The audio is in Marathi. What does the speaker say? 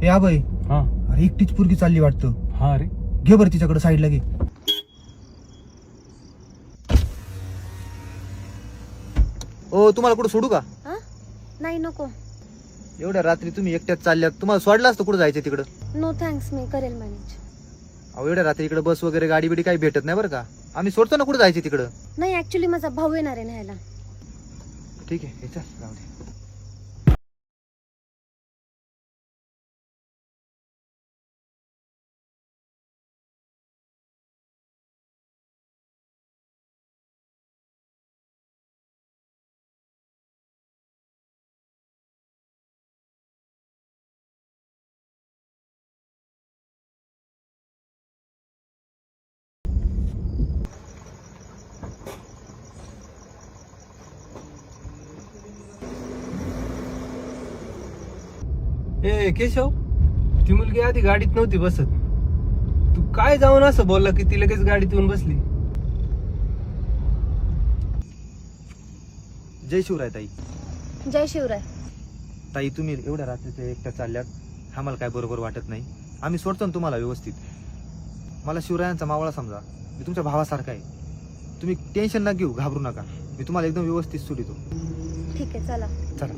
ए अभय, हा अरे एकटीच पोरगी चालली वाटतं. हा रे. घे बरं तिच्याकडे साईडला घे. ओ तुम्हाला कुठं सोडू का? नाही नको. एवढ्या रात्री तुम्ही एकट्याच चालल्यात, तुम्हाला सोडलं असतं कुठं जायचं तिकडं? नो थँक्स, मी करेल मॅनेज. अहो एवढ्या रात्री इकडे बस वगैरे गाडी बिडी काही भेटत नाही बरं का. आम्ही सोडतो ना कुठं जायचं तिकडं. नाही, ऍक्च्युली माझा भाऊ येणार आहे न्यायला. ठीक आहे, हे चल, जाऊ दे. ए केशव, ती मुलगी आधी गाडीत नव्हती बसत. तू काय जाऊन असं बोलला की ती लगेच गाडीत येऊन बसली? जय शिवराय ताई. जय शिवराय. ताई तुम्ही एवढ्या रात्रीचं एकट्या चालल्यात, आम्हाला काय बरोबर वाटत नाही. आम्ही सोडतो ना तुम्हाला व्यवस्थित. मला शिवरायांचा मावळा समजा, मी तुमच्या भावासारखा आहे. तुम्ही टेन्शन ना घेऊ, घाबरू नका. मी तुम्हाला एकदम व्यवस्थित सोडितो. ठीक आहे, चला. चला.